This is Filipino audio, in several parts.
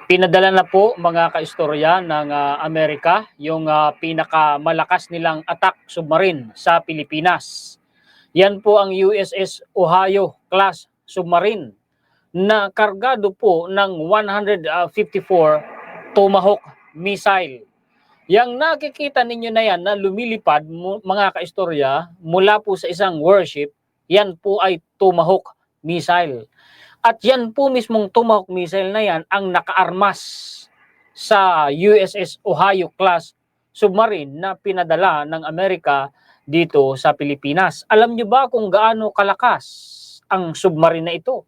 Pinadala na po mga kaistorya ng Amerika yung pinakamalakas nilang attack submarine sa Pilipinas. Yan po ang USS Ohio class submarine na kargado po ng 154 Tomahawk missile. Yang nakikita ninyo na yan na lumilipad mga kaistorya mula po sa isang warship, yan po ay Tomahawk missile. At yan po mismong Tomahawk missile na yan ang nakaarmas sa USS Ohio class submarine na pinadala ng Amerika dito sa Pilipinas. Alam nyo ba kung gaano kalakas ang submarine na ito?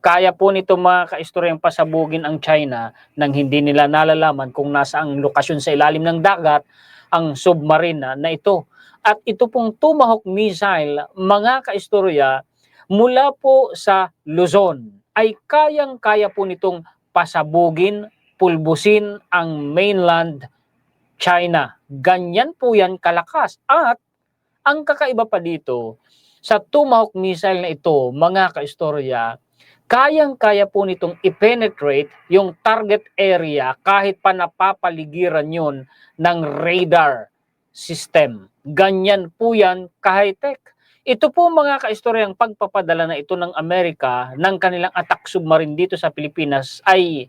Kaya po nito mga kaistoryang pasabugin ang China nang hindi nila nalalaman kung nasa ang lokasyon sa ilalim ng dagat ang submarine na ito. At ito pong Tomahawk missile, mga kaistorya, mula po sa Luzon ay kayang-kaya po nitong pasabugin, pulbusin ang mainland China. Ganyan po yan kalakas. At ang kakaiba pa dito, sa Tomahawk missile na ito, mga kaistorya, kayang-kaya po nitong i-penetrate yung target area kahit pa napapaligiran yun ng radar system. Ganyan po yan ka-high-tech. Ito po mga kaistoryang pagpapadala na ito ng Amerika ng kanilang attack submarine dito sa Pilipinas ay,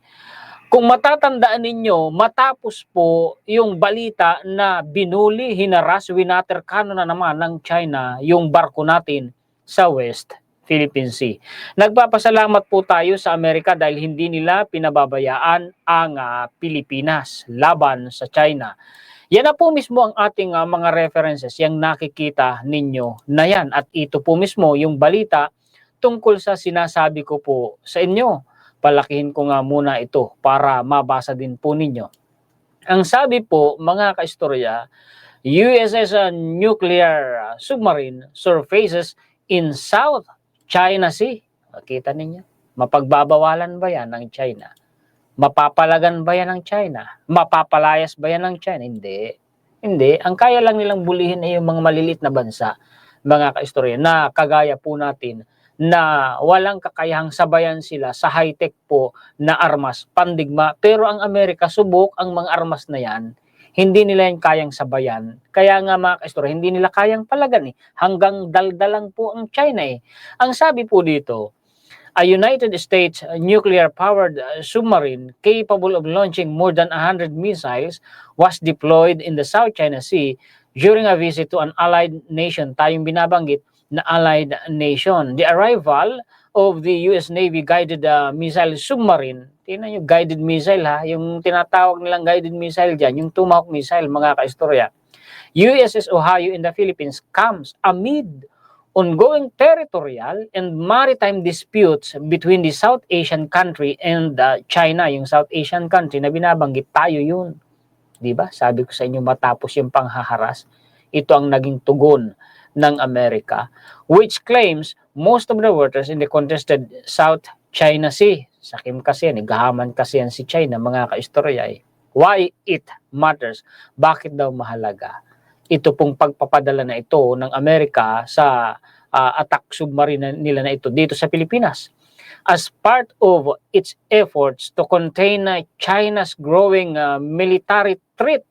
kung matatandaan ninyo, matapos po yung balita na binuli, hinaras, winaterkano na naman ng China yung barko natin sa West Philippine Sea. Nagpapasalamat po tayo sa Amerika dahil hindi nila pinababayaan ang Pilipinas laban sa China. Yan na po mismo ang ating mga references, yung nakikita ninyo na yan. At ito po mismo yung balita tungkol sa sinasabi ko po sa inyo. Palakihin ko nga muna ito para mabasa din po ninyo. Ang sabi po mga kaistorya, USS nuclear submarine surfaces in South China Sea. Makita ninyo? Mapagbabawalan ba yan ng China? Mapapalagan ba yan ng China? Mapapalayas ba yan ng China? Hindi. Hindi. Ang kaya lang nilang bulihin ay yung mga malilit na bansa, mga kaistorya, na kagaya po natin, na walang kakayahang sabayan sila sa high-tech po na armas, pandigma. Pero ang Amerika, subok ang mga armas na yan, hindi nila yan kayang sabayan. Kaya nga mga kaistorya, hindi nila kayang palagan eh. Hanggang daldalang po ang China eh. Ang sabi po dito, a United States nuclear-powered submarine capable of launching more than 100 missiles was deployed in the South China Sea during a visit to an allied nation. Tayong binabanggit na allied nation. The arrival of the US Navy guided missile submarine. Tingnan nyo, guided missile ha. Yung tinatawag nilang guided missile dyan, yung Tomahawk missile, mga kaistorya. USS Ohio in the Philippines comes amid ongoing territorial and maritime disputes between the South Asian country and China. Yung South Asian country na binabanggit, tayo yun. Diba? Sabi ko sa inyo, matapos yung panghaharas, ito ang naging tugon ng Amerika, which claims most of the waters in the contested South China Sea. Sakim kasi yan, gahaman kasi yan si China, mga kaistorya eh. Why it matters? Bakit daw mahalaga? Ito pong pagpapadala na ito ng Amerika sa attack submarine nila na ito dito sa Pilipinas. As part of its efforts to contain China's growing military threat,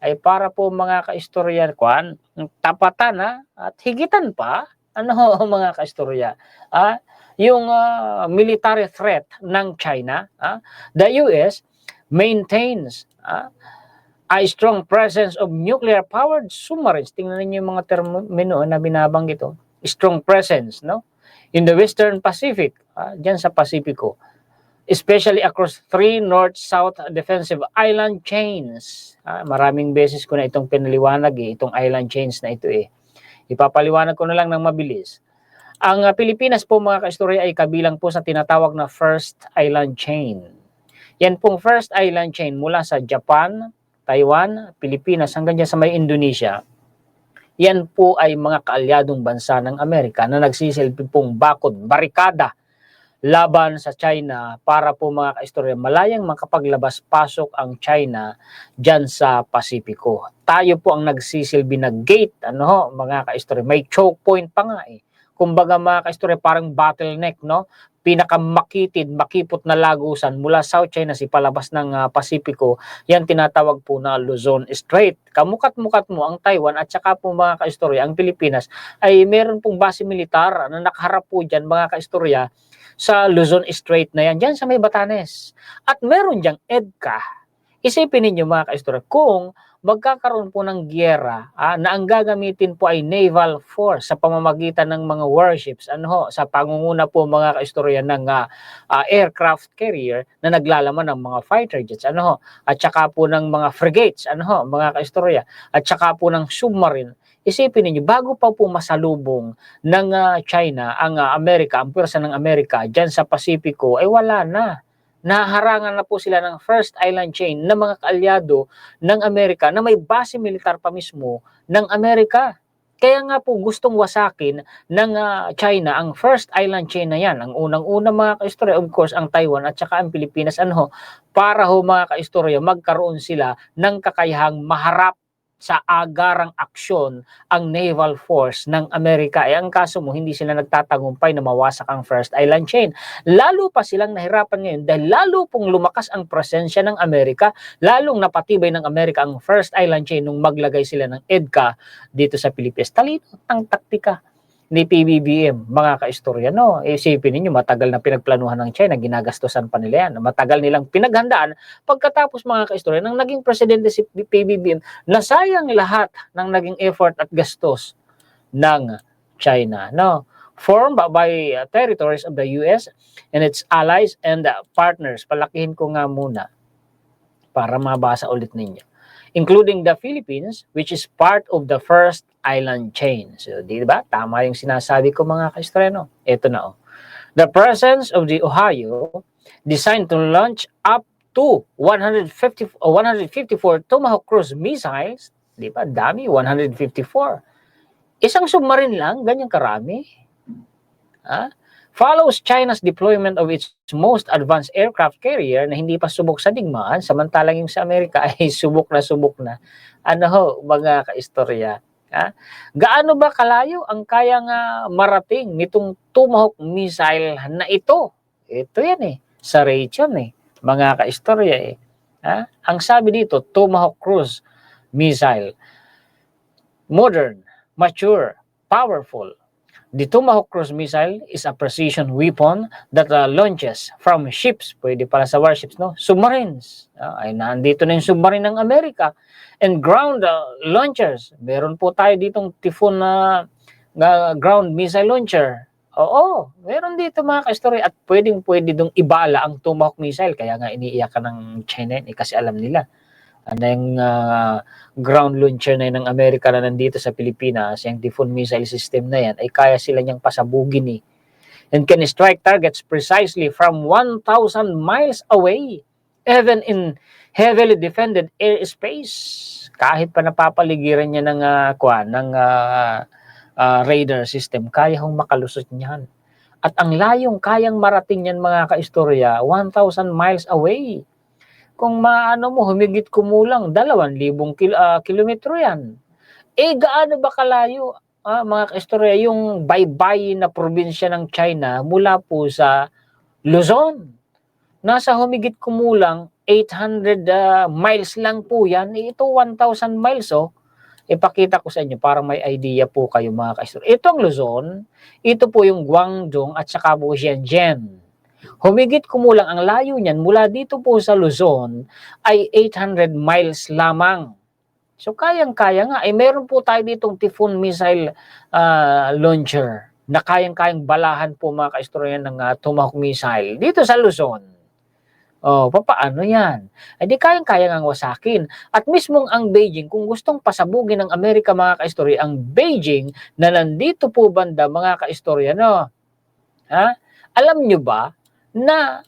ay para po mga kaistorya, tapatan at higitan pa, mga kaistorya, yung military threat ng China, the US maintains a strong presence of nuclear-powered submarines. Tingnan niyo yung mga termino na binabanggit ito. Strong presence, no? In the Western Pacific, dyan sa Pasipiko, especially across 3 north-south defensive island chains. Maraming beses ko na itong pinaliwanag itong island chains na ito eh. Ipapaliwanag ko na lang ng mabilis. Ang Pilipinas po mga kaistorya ay kabilang po sa tinatawag na first island chain. Yan pong first island chain mula sa Japan, Taiwan, Pilipinas hanggang dyan sa may Indonesia. Yan po ay mga kaalyadong bansa ng Amerika na nagsisilbi pong bakod, barikada laban sa China para po mga kaistorya malayang makapaglabas-pasok ang China dyan sa Pasipiko. Tayo po ang nagsisilbi na gate, mga kaistorya. May choke point pa nga eh. kumbaga mga kaistorya, parang bottleneck, no? Pinakamakitid, makipot na lagusan mula South China Sea palabas ng Pasipiko, yan tinatawag po na Luzon Strait. Kamukat-mukat mo ang Taiwan at saka po mga kaistorya, ang Pilipinas ay meron pong base militar na nakaharap po dyan mga kaistorya sa Luzon Strait na yan, dyan sa may Batanes. At meron dyang EDCA. Isipin ninyo mga kaistorya, kung magkakaroon po ng giyera na ang gagamitin po ay naval force sa pamamagitan ng mga warships, sa pangunguna po mga kaistorya ng aircraft carrier na naglalaman ng mga fighter jets, at saka po ng mga frigates, mga kaistorya, at saka po ng submarine. Isipin niyo, bago pa po masalubong ng China ang Amerika, ang pwersa ng Amerika diyan sa Pasipiko, ay wala na. Naharangan na po sila ng first island chain ng mga kaalyado ng Amerika na may base militar pa mismo ng Amerika. Kaya nga po gustong wasakin ng China ang first island chain na yan. Ang unang-una mga kaistorya, of course, ang Taiwan at saka ang Pilipinas, para mga kaistorya magkaroon sila ng kakayahang maharap sa agarang aksyon ang naval force ng Amerika. Ang kaso mo, hindi sila nagtatagumpay na mawasak ang first island chain. Lalo pa silang nahirapan ngayon dahil lalo pong lumakas ang presensya ng Amerika, lalong napatibay ng Amerika ang first island chain nung maglagay sila ng EDCA dito sa Pilipinas. Talino ang taktika ni PBBM, mga kaistorya, no? Isipin niyo, matagal na pinagplanuhan ng China, ginagastosan pa nila yan. Matagal nilang pinaghandaan. Pagkatapos mga kaistorya, nang naging presidente si PBBM, nasayang lahat ng naging effort at gastos ng China, no? Formed by territories of the US and its allies and partners. Palakihin ko nga muna para mabasa ulit ninyo. Including the Philippines, which is part of the first island chain. So, di ba? Tama yung sinasabi ko mga kaistorya, no? Ito na, The presence of the Ohio, designed to launch up to 154 Tomahawk cruise missiles, di ba? Dami, 154. Isang submarine lang, ganyan karami. Follows China's deployment of its most advanced aircraft carrier na hindi pa subok sa digmaan, samantalang yung sa Amerika ay subok na. Mga kaistorya. Gaano ba kalayo ang kayang marating nitong Tomahawk missile na ito? Ito yan sa Raytheon mga kaistorya Ang sabi dito, Tomahawk cruise missile. Modern, mature, powerful. The Tomahawk cruise missile is a precision weapon that launches from ships, pwede pala sa warships, no? Submarines. Ay nandito na yung submarine ng Amerika. And ground launchers. Meron po tayo ditong Typhoon na ground missile launcher. Oo, meron dito mga kaistorya at pwede dong ibala ang Tomahawk missile. Kaya nga iniiyakan ng China kasi alam nila. Yung ground launcher na yun ng Amerika na nandito sa Pilipinas, yung Typhoon missile system na yan, ay kaya sila niyang pasabugin and can strike targets precisely from 1,000 miles away, even in heavily defended airspace. Kahit pa napapaligiran niya ng radar system, kaya hong makalusot niyan. At ang layong kayang marating niyan mga kaistorya, 1,000 miles away. Kung maano mo, humigit kumulang 2,000 kilometro yan. Gaano ba kalayo, mga kaistorya, yung baybay na probinsya ng China mula po sa Luzon? Nasa humigit kumulang 800 miles lang po yan. Ito 1,000 miles, Ipakita ko sa inyo para may idea po kayo mga kaistorya. Ito ang Luzon, ito po yung Guangdong at saka po Shenzhen. Humigit kumulang ang layo niyan mula dito po sa Luzon ay 800 miles lamang. So kayang-kaya nga. Meron po tayo ditong Typhoon missile launcher na kayang-kayang balahan po mga kaistorya ng Tomahawk missile dito sa Luzon. Papaano yan? Di kayang-kaya nga wasakin. At mismong ang Beijing, kung gustong pasabugin ng Amerika mga kaistorya, ang Beijing na nandito po banda mga kaistorya, no? Alam nyo ba na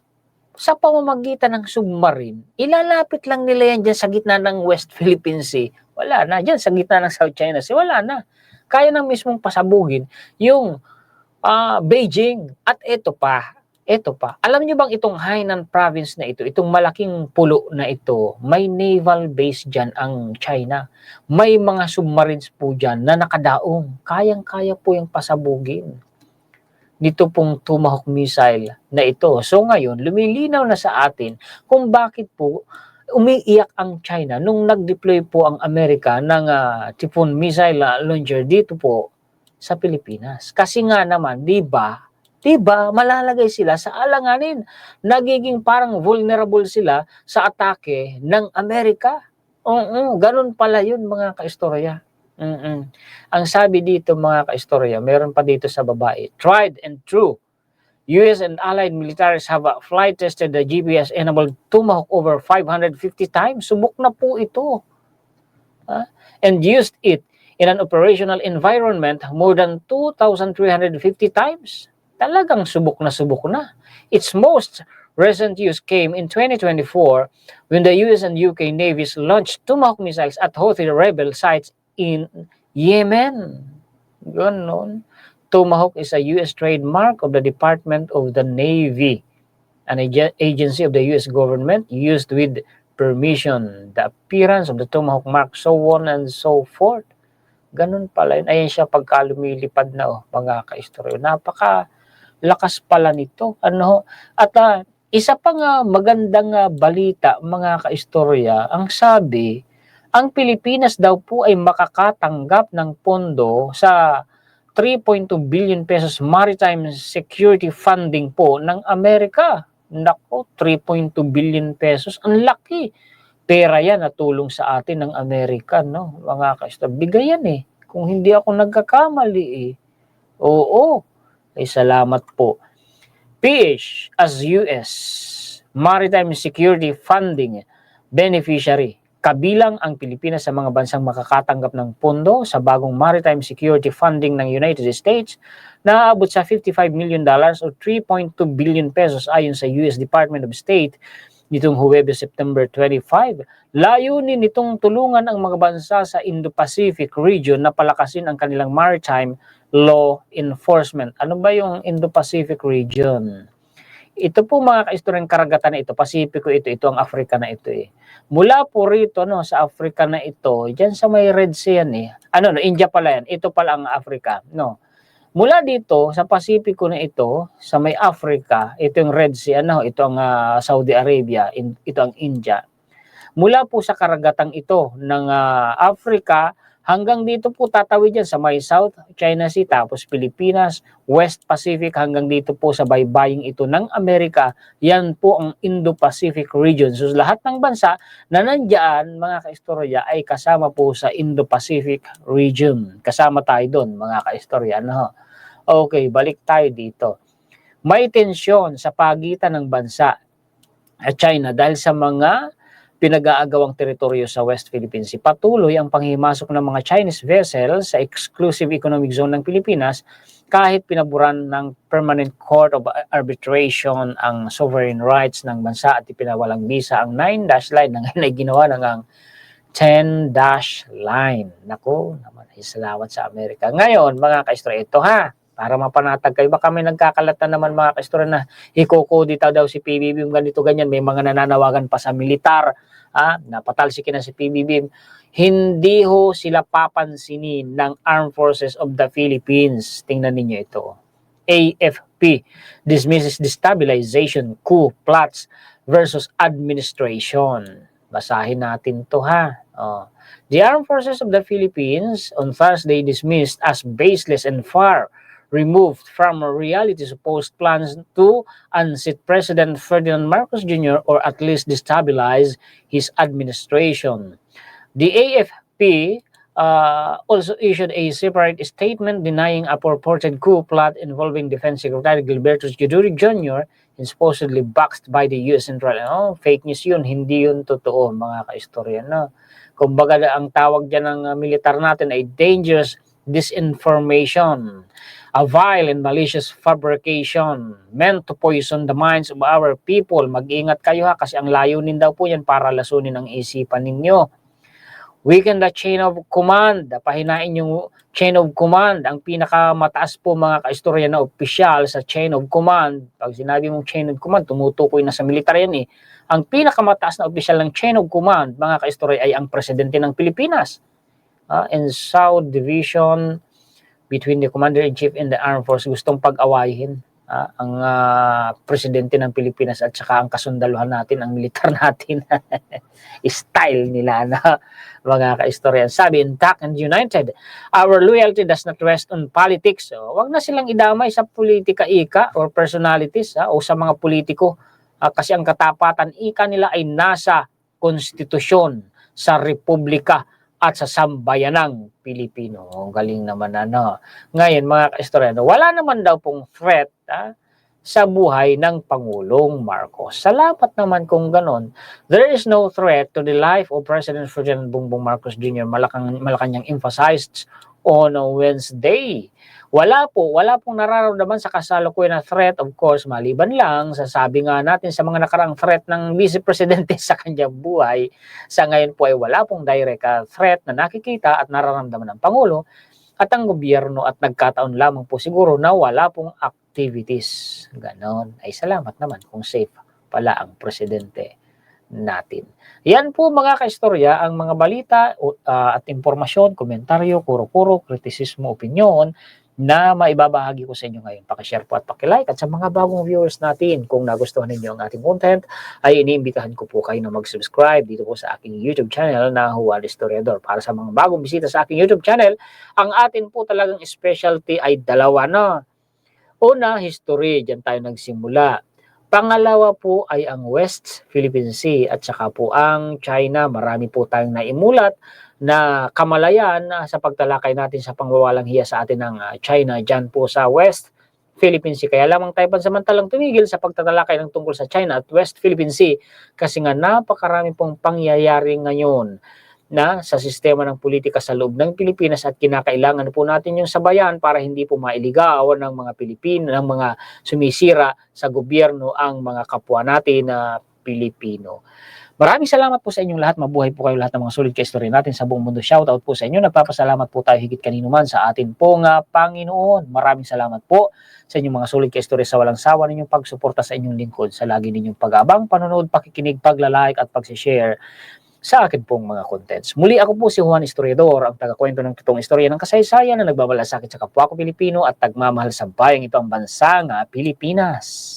sa pamamagitan ng submarine, ilalapit lang nila yan dyan sa gitna ng West Philippine Sea. Wala na. Dyan sa gitna ng South China Sea, wala na. Kaya nang mismong pasabugin yung Beijing. At ito pa. Alam nyo bang itong Hainan province na ito, itong malaking pulo na ito, may naval base dyan ang China. May mga submarines po dyan na nakadaong. Kayang-kaya po yung pasabugin. nito pong Tomahawk missile na ito. So ngayon, lumilinaw na sa atin kung bakit po umiiyak ang China nung nag-deploy po ang Amerika ng Typhoon missile launcher dito po sa Pilipinas. Kasi nga naman, 'di ba? 'Di ba malalagay sila sa alanganin. Nagiging parang vulnerable sila sa atake ng Amerika. Oo, ganun pala 'yun mga kaistorya. Ang sabi dito mga kaistorya, meron pa dito sa baba, tried and true. US and allied militaries have flight tested the GPS-enabled Tomahawk over 550 times. Subok na po ito. And used it in an operational environment more than 2,350 times. Talagang subok na. Its most recent use came in 2024 when the US and UK navies launched Tomahawk missiles at Houthi rebel sites in Yemen. Ganon. Tomahawk is a US trademark of the Department of the Navy, an agency of the US government used with permission. The appearance of the Tomahawk mark, so on and so forth. Ganun pala yun. Ayan siya pagka lumilipad na, mga kaistoryo. Napaka lakas pala nito. At isa pang magandang balita, mga kaistorya, ang sabi, ang Pilipinas daw po ay makakatanggap ng pondo sa 3.2 billion pesos maritime security funding po ng Amerika. Nako, 3.2 billion pesos. Ang laki. Pera yan na tulong sa atin ng Amerika, no? Mga kaistorya. Bigay yan kung hindi ako nagkakamali Oo. Ay salamat po. PH as US Maritime Security Funding beneficiary. Kabilang ang Pilipinas sa mga bansang makakatanggap ng pondo sa bagong maritime security funding ng United States na aabot sa $55 million o 3.2 billion pesos ayon sa US Department of State nitong Huwebes, September 25. Layunin nitong tulungan ang mga bansa sa Indo-Pacific region na palakasin ang kanilang maritime law enforcement. Ano ba yung Indo-Pacific region? Ito po mga kaistoryang karagatan na ito, Pasipiko ito ang Africa na ito Mula po rito sa Africa na ito, diyan sa may Red Sea yan India pala yan. Ito pala ang Africa, Mula dito sa Pasipiko na ito, sa may Africa, ito yung Red Sea, ito ang Saudi Arabia, ito ang India. Mula po sa karagatang ito ng Africa, hanggang dito po tatawid yan sa may South China Sea, tapos Pilipinas, West Pacific, hanggang dito po sa baybaying ito ng Amerika. Yan po ang Indo-Pacific region. So lahat ng bansa na nandyan, mga kaistorya, ay kasama po sa Indo-Pacific region. Kasama tayo doon, mga kaistorya. Okay, balik tayo dito. May tensyon sa pagitan ng bansa at China dahil sa mga pinag-aagawang teritoryo sa West Philippine Sea. Patuloy ang panghimasok ng mga Chinese vessels sa exclusive economic zone ng Pilipinas kahit pinaburan ng Permanent Court of Arbitration ang sovereign rights ng bansa at ipinawalang bisa ang 9-dash line na ngayon ay ginawa ng ang 10-dash line. Naku, naman ay salamat sa Amerika. Ngayon, mga kaistorya, ito para mapanatag kayo. Baka may nagkakalatan naman mga kaistorya na ikukudita daw si PBBM ganito ganyan. May mga nananawagan pa sa militar. Napatalsikin na si PBBM. Hindi sila papansinin ng Armed Forces of the Philippines. Tingnan ninyo ito. AFP dismisses destabilization, coup, plots versus administration. Basahin natin to The Armed Forces of the Philippines on Thursday dismissed as baseless and far removed from reality supposed plans to unseat President Ferdinand Marcos Jr. or at least destabilize his administration. The AFP also issued a separate statement denying a purported coup plot involving Defense Secretary Gilberto Goduri Jr. and supposedly backed by the U.S. Central. Fake news yun, hindi yun totoo, mga kaistorya. Kumbaga ang tawag dyan ng militar natin ay dangerous disinformation, a vile and malicious fabrication meant to poison the minds of our people. Mag-ingat kayo kasi ang layunin daw po yan para lasunin ang isipan ninyo. Weaken the chain of command. Pahinain yung chain of command. Ang pinakamataas po mga kaistorya na opisyal sa chain of command. Pag sinabi mong chain of command, tumutukoy na sa militar yan Ang pinakamataas na opisyal ng chain of command, mga kaistorya, ay ang presidente ng Pilipinas. And South Division between the Commander-in-Chief and the Armed Forces, gustong pag-awayin ang presidente ng Pilipinas at saka ang kasundaluhan natin, ang militar natin. Style nila na mga kaistoryan. Sabi, intact and united. Our loyalty does not rest on politics. So, wag na silang idamay sa politika ika or personalities o sa mga politiko. Kasi ang katapatan ika nila ay nasa konstitusyon, sa republika at sa sambayanang Pilipino. Ang galing naman Ngayon mga kaistorya, wala naman daw pong threat sa buhay ng Pangulong Marcos. Salamat naman kung ganon. There is no threat to the life of President Ferdinand Bongbong Marcos Jr. Malacanang emphasized on Wednesday. Wala pong nararamdaman sa kasalukuyan na threat, of course, maliban lang sa sabi nga natin sa mga nakarang threat ng Vice Presidente sa kanyang buhay. Sa ngayon po ay wala pong direct threat na nakikita at nararamdaman ng Pangulo at ang gobyerno at nagkataon lamang po siguro na wala pong activities. Ganon. Ay salamat naman kung safe pala ang presidente natin. Yan po mga kaistorya ang mga balita at impormasyon, komentaryo, kuro-kuro, kritisismo, opinyon na maibabahagi ko sa inyo ngayon. Pakishare po at pakilike at sa mga bagong viewers natin, kung nagustuhan ninyo ang ating content, ay iniimbitahan ko po kayo na mag-subscribe dito po sa aking YouTube channel na Juan Historiador. Para sa mga bagong bisita sa aking YouTube channel, ang atin po talagang specialty ay dalawa na. Una, history, dyan tayo nagsimula. Pangalawa po ay ang West Philippine Sea at saka po ang China. Marami po tayong naimulat na kamalayan sa pagtalakay natin sa pangwawalang hiya sa atin ng China dyan po sa West Philippine Sea. Kaya lamang tayo pansamantalang tumigil sa pagtatalakay ng tungkol sa China at West Philippine Sea kasi nga napakarami pong pangyayari ngayon na sa sistema ng politika sa loob ng Pilipinas at kinakailangan po natin yung sabayan para hindi po mailigaw ng mga Pilipino, ng mga sumisira sa gobyerno ang mga kapwa natin na Pilipino. Maraming salamat po sa inyong lahat. Mabuhay po kayo lahat ng mga solid ka-istorya natin sa buong mundo. Shoutout po sa inyo. Nagpapasalamat po tayo higit kanino man sa atin pong Panginoon. Maraming salamat po sa inyong mga solid ka-istorya sa walang sawa ninyong pagsuporta sa inyong lingkod, sa lagi ninyong pag-abang, panonood, pakikinig, pagla-like at pag-share sa akin pong mga contents. Muli ako po si Juan Historiador, ang tagakwento ng totoong istorya ng kasaysayan na nagbabalasakit sa kapwa ko Pilipino at tagmamahal sa bayang ito ang bansang Pilipinas.